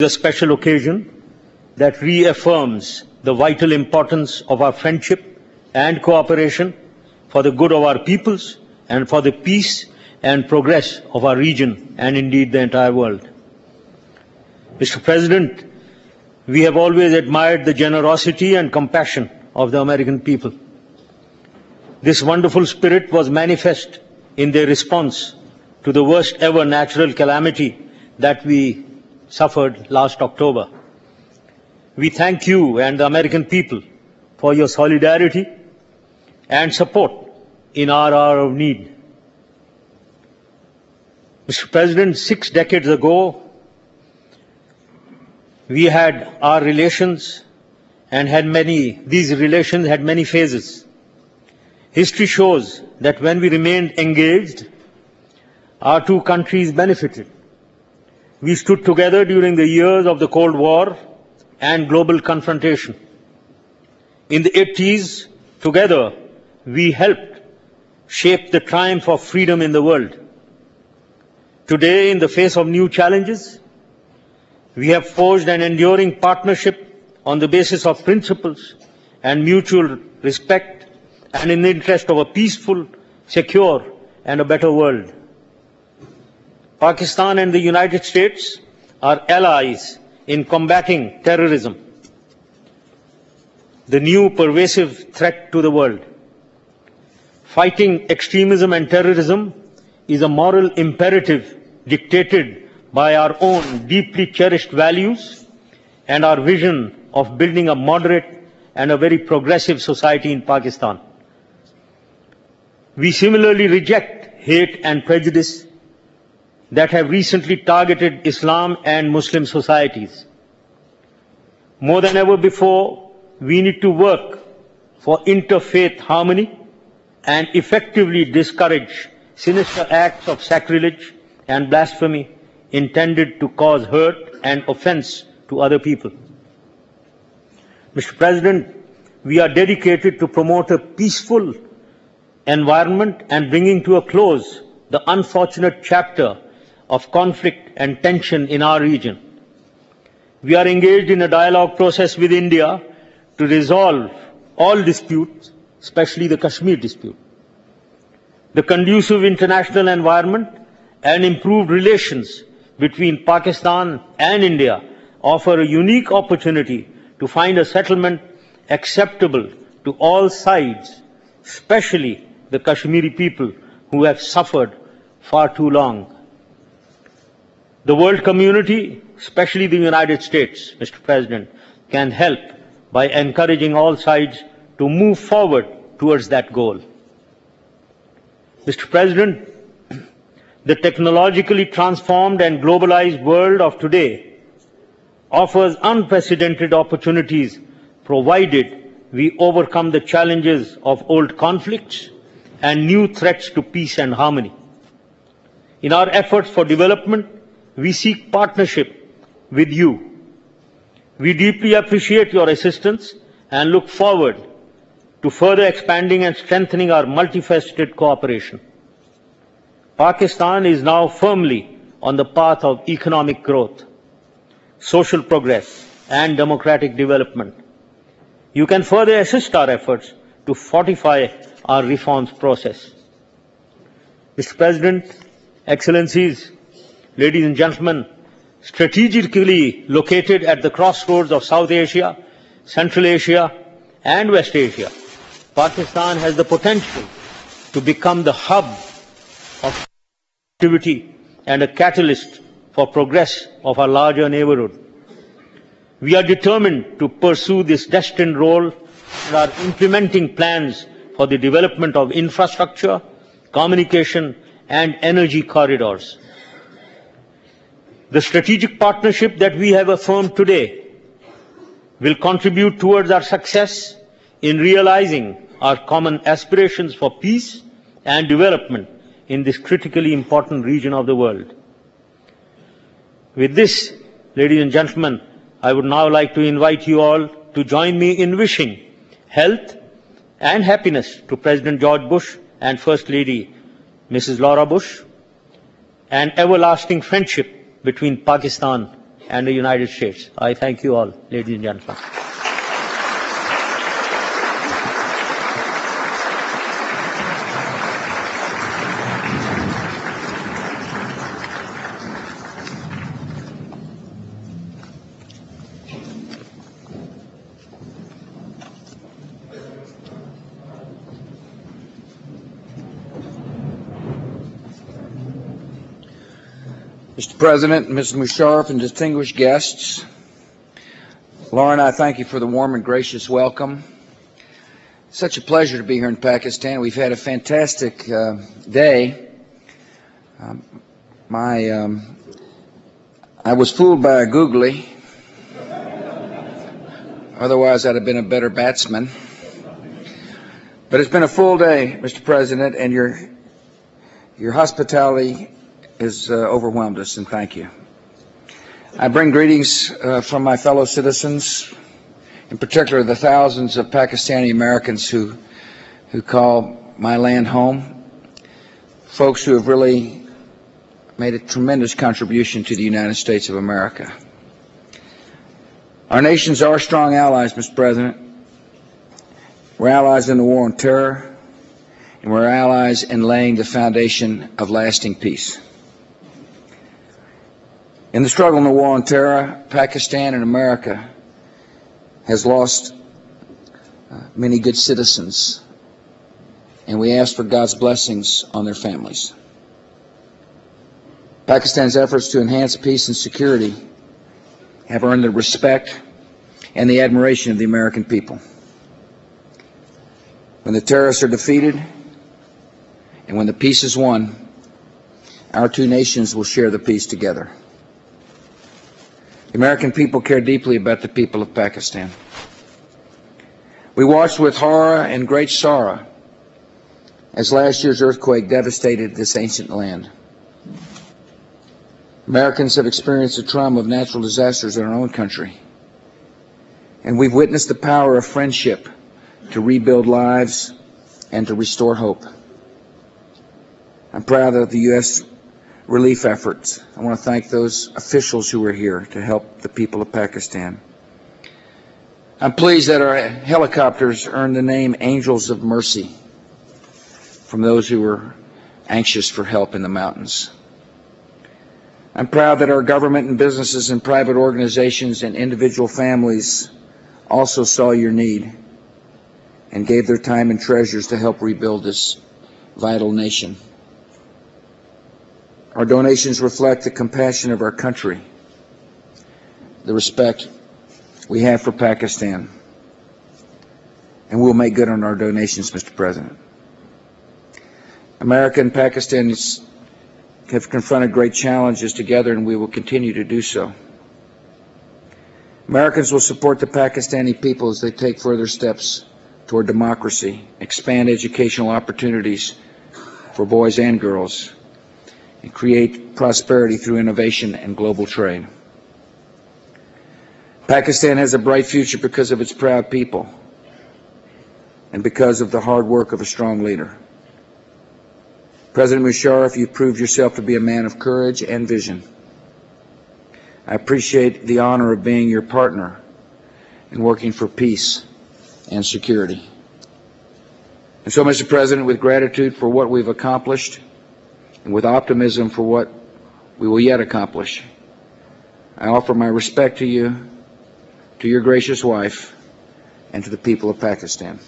the special occasion that reaffirms the vital importance of our friendship and cooperation for the good of our peoples and for the peace and progress of our region and indeed the entire world. Mr. President, we have always admired the generosity and compassion of the American people. This wonderful spirit was manifest in their response to the worst ever natural calamity that we suffered last October. We thank you and the American people for your solidarity and support in our hour of need. Mr. President, 6 decades ago, we had our relations and these relations had many phases. History shows that when we remained engaged, our two countries benefited. We stood together during the years of the Cold War and global confrontation. In the 80s, together, we helped shape the triumph of freedom in the world. Today, in the face of new challenges, we have forged an enduring partnership on the basis of principles and mutual respect and in the interest of a peaceful, secure, and a better world. Pakistan and the United States are allies in combating terrorism, the new pervasive threat to the world. Fighting extremism and terrorism is a moral imperative dictated by our own deeply cherished values and our vision of building a moderate and a very progressive society in Pakistan. We similarly reject hate and prejudice that have recently targeted Islam and Muslim societies. More than ever before, we need to work for interfaith harmony and effectively discourage sinister acts of sacrilege and blasphemy intended to cause hurt and offense to other people. Mr. President, we are dedicated to promote a peaceful environment and bringing to a close the unfortunate chapter of conflict and tension in our region. We are engaged in a dialogue process with India to resolve all disputes, especially the Kashmir dispute. The conducive international environment and improved relations between Pakistan and India offer a unique opportunity to find a settlement acceptable to all sides, especially the Kashmiri people who have suffered far too long. The world community, especially the United States, Mr. President, can help by encouraging all sides to move forward towards that goal. Mr. President, the technologically transformed and globalized world of today offers unprecedented opportunities provided we overcome the challenges of old conflicts and new threats to peace and harmony. In our efforts for development, we seek partnership with you. We deeply appreciate your assistance and look forward to further expanding and strengthening our multifaceted cooperation. Pakistan is now firmly on the path of economic growth, social progress, and democratic development. You can further assist our efforts to fortify our reforms process. Mr. President, Excellencies, ladies and gentlemen, strategically located at the crossroads of South Asia, Central Asia, and West Asia, Pakistan has the potential to become the hub of activity and a catalyst for progress of our larger neighborhood. We are determined to pursue this destined role and are implementing plans for the development of infrastructure, communication, and energy corridors. The strategic partnership that we have affirmed today will contribute towards our success in realizing our common aspirations for peace and development in this critically important region of the world. With this, ladies and gentlemen, I would now like to invite you all to join me in wishing health and happiness to President George Bush and First Lady Mrs. Laura Bush, and everlasting friendship between Pakistan and the United States. I thank you all, ladies and gentlemen. Mr. President, Ms. Musharraf, and distinguished guests, Laura and I thank you for the warm and gracious welcome. Such a pleasure to be here in Pakistan. We've had a fantastic day. I was fooled by a googly. Otherwise, I'd have been a better batsman. But it's been a full day, Mr. President, and your hospitality has overwhelmed us, and thank you. I bring greetings from my fellow citizens, in particular the thousands of Pakistani Americans who call my land home, folks who have really made a tremendous contribution to the United States of America. Our nations are strong allies, Mr. President. We're allies in the war on terror, and we're allies in laying the foundation of lasting peace. In the struggle in the war on terror, Pakistan and America has lost many good citizens, and we ask for God's blessings on their families. Pakistan's efforts to enhance peace and security have earned the respect and the admiration of the American people. When the terrorists are defeated and when the peace is won, our two nations will share the peace together. The American people care deeply about the people of Pakistan. We watched with horror and great sorrow as last year's earthquake devastated this ancient land. Americans have experienced the trauma of natural disasters in our own country, and we've witnessed the power of friendship to rebuild lives and to restore hope. I'm proud of the U.S. relief efforts. I want to thank those officials who are here to help the people of Pakistan. I'm pleased that our helicopters earned the name Angels of Mercy from those who were anxious for help in the mountains. I'm proud that our government and businesses and private organizations and individual families also saw your need and gave their time and treasures to help rebuild this vital nation. Our donations reflect the compassion of our country, the respect we have for Pakistan, and we'll make good on our donations, Mr. President. America and Pakistan have confronted great challenges together, and we will continue to do so. Americans will support the Pakistani people as they take further steps toward democracy, expand educational opportunities for boys and girls, and create prosperity through innovation and global trade. Pakistan has a bright future because of its proud people and because of the hard work of a strong leader. President Musharraf, you proved yourself to be a man of courage and vision. I appreciate the honor of being your partner in working for peace and security. And so, Mr. President, with gratitude for what we've accomplished and with optimism for what we will yet accomplish, I offer my respect to you, to your gracious wife, and to the people of Pakistan.